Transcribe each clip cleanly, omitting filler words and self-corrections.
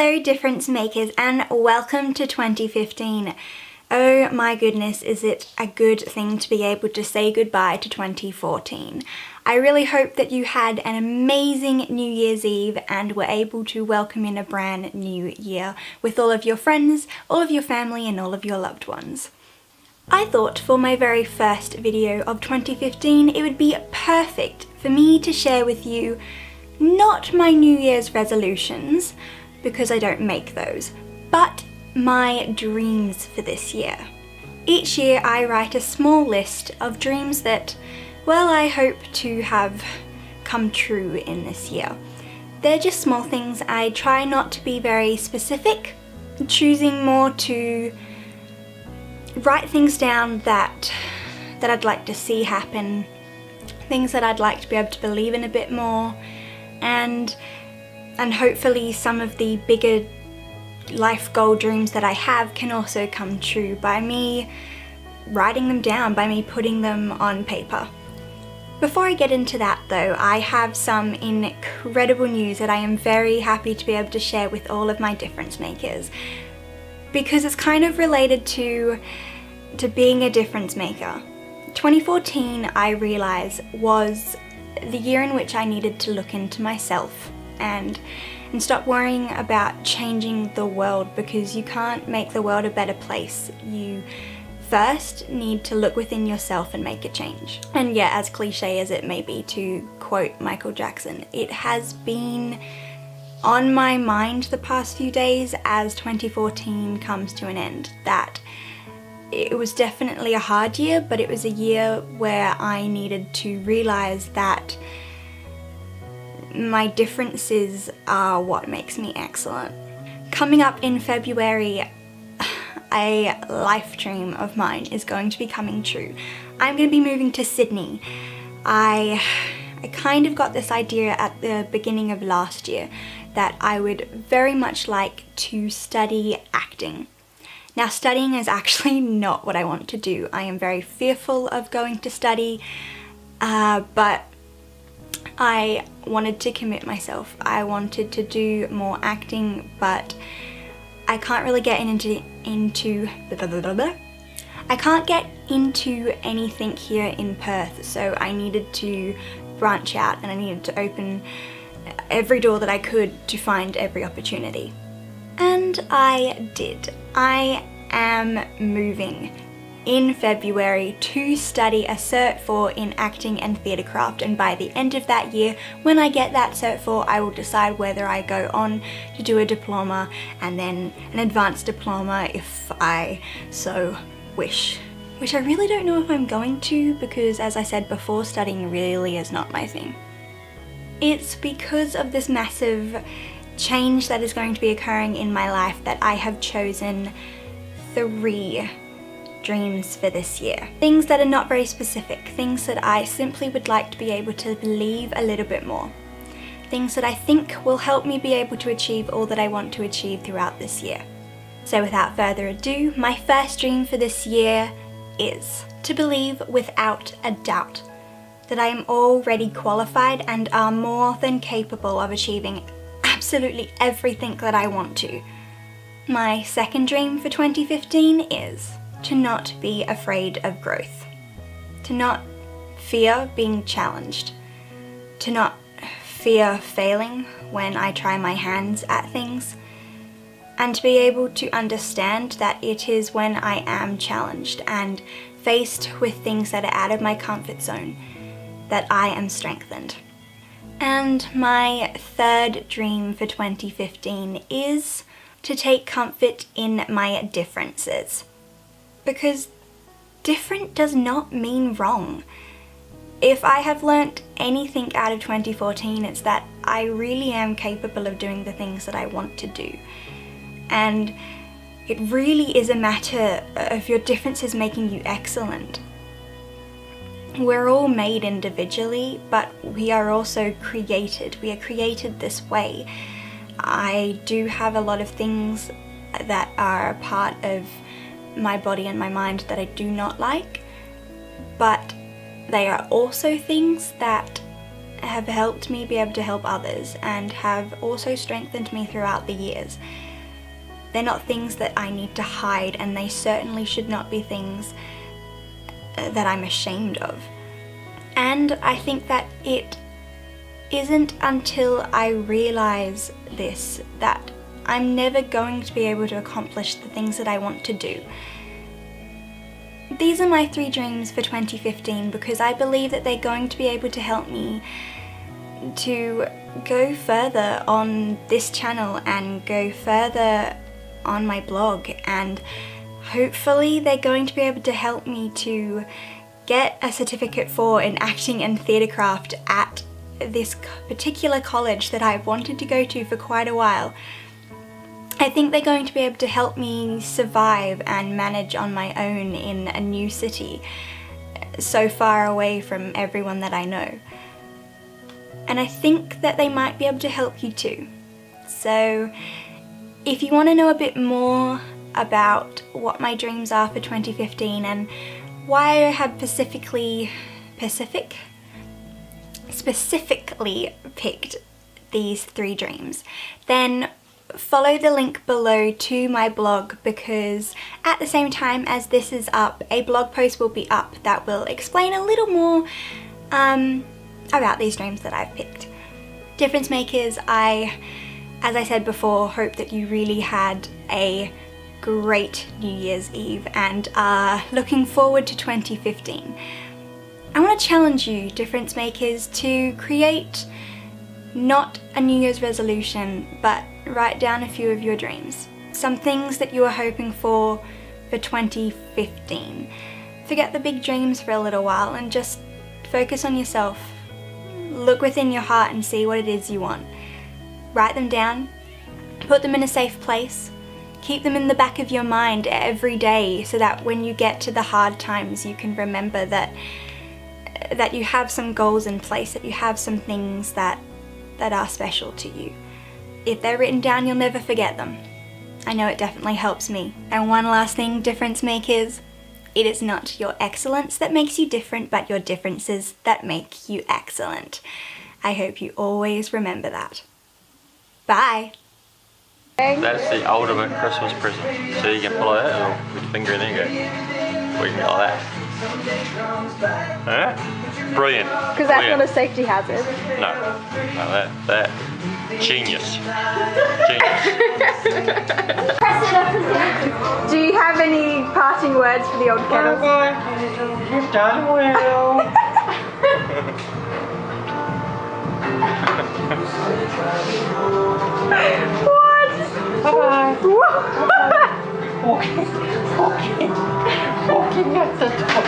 Hello difference makers and welcome to 2015. Oh my goodness, is it a good thing to be able to say goodbye to 2014. I really hope that you had an amazing New Year's Eve and were able to welcome in a brand new year with all of your friends, all of your family and all of your loved ones. I thought for my very first video of 2015 it would be perfect for me to share with you not my New Year's resolutions, because I don't make those, but my dreams for this year. Each year I write a small list of dreams that, well, I hope to have come true in this year. They're just small things. I try not to be very specific, choosing more to write things down that I'd like to see happen, things that I'd like to be able to believe in a bit more, and hopefully some of the bigger life goal dreams that I have can also come true by me writing them down, by me putting them on paper. Before I get into that though, I have some incredible news that I am very happy to be able to share with all of my difference makers, because it's kind of related to being a difference maker. 2014, I realise, was the year in which I needed to look into myself and stop worrying about changing the world, because you can't make the world a better place. You first need to look within yourself and make a change. And yeah, as cliche as it may be to quote Michael Jackson, it has been on my mind the past few days as 2014 comes to an end, that it was definitely a hard year, but it was a year where I needed to realise that my differences are what makes me excellent. Coming up in February, a life dream of mine is going to be coming true. I'm going to be moving to Sydney. I kind of got this idea at the beginning of last year that I would very much like to study acting. Now, studying is actually not what I want to do. I am very fearful of going to study, but I wanted to commit myself. I wanted to do more acting, but I can't really get into I can't get into anything here in Perth, so I needed to branch out and I needed to open every door that I could to find every opportunity. And I did. I am moving in February to study a Cert 4 in acting and theatre craft, and by the end of that year, when I get that Cert 4, I will decide whether I go on to do a diploma and then an advanced diploma if I so wish. Which I really don't know if I'm going to, because as I said before, studying really is not my thing. It's because of this massive change that is going to be occurring in my life that I have chosen 3 dreams for this year. Things that are not very specific, things that I simply would like to be able to believe a little bit more. Things that I think will help me be able to achieve all that I want to achieve throughout this year. So without further ado, my first dream for this year is to believe without a doubt that I am already qualified and are more than capable of achieving absolutely everything that I want to. My second dream for 2015 is to not be afraid of growth, to not fear being challenged, to not fear failing when I try my hands at things, and to be able to understand that it is when I am challenged and faced with things that are out of my comfort zone that I am strengthened. And my third dream for 2015 is to take comfort in my differences. Because different does not mean wrong. If I have learnt anything out of 2014, it's that I really am capable of doing the things that I want to do. And it really is a matter of your differences making you excellent. We're all made individually, but we are also created. We are created this way. I do have a lot of things that are a part of my body and my mind that I do not like, but they are also things that have helped me be able to help others and have also strengthened me throughout the years. They're not things that I need to hide, and they certainly should not be things that I'm ashamed of. And I think that it isn't until I realise this that I'm never going to be able to accomplish the things that I want to do. These are my 3 dreams for 2015 because I believe that they're going to be able to help me to go further on this channel and go further on my blog, and hopefully they're going to be able to help me to get a certificate for in acting and theatrecraft at this particular college that I've wanted to go to for quite a while. I think they're going to be able to help me survive and manage on my own in a new city, so far away from everyone that I know. And I think that they might be able to help you too. So if you want to know a bit more about what my dreams are for 2015 and why I have specifically picked these 3 dreams, then follow the link below to my blog, because at the same time as this is up, a blog post will be up that will explain a little more about these dreams that I've picked. Difference makers, as I said before, hope that you really had a great New Year's Eve and are looking forward to 2015. I want to challenge you, difference makers, to create not a New Year's resolution, but write down a few of your dreams. Some things that you are hoping for 2015. Forget the big dreams for a little while and just focus on yourself. Look within your heart and see what it is you want. Write them down, put them in a safe place, keep them in the back of your mind every day so that when you get to the hard times you can remember that you have some goals in place, that you have some things that are special to you. If they're written down, you'll never forget them. I know it definitely helps me. And one last thing, difference makers, it is not your excellence that makes you different, but your differences that make you excellent. I hope you always remember that. Bye! That's the ultimate Christmas present. So you can follow that with your finger and then go. Or you can go like that. Huh? Brilliant. Because that's not a safety hazard. No, that. Genius. Do you have any parting words for the old kennels? You've done well. What? Bye-bye. Walking at the top.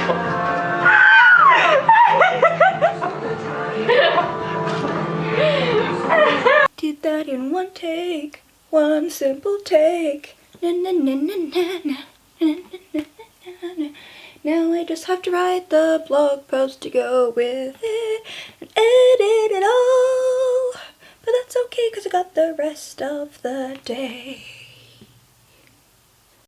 Did that in one take, one simple take. Na na na na na na na na na na. Now I just have to write the blog post to go with it and edit it all. But that's okay, 'cause I got the rest of the day.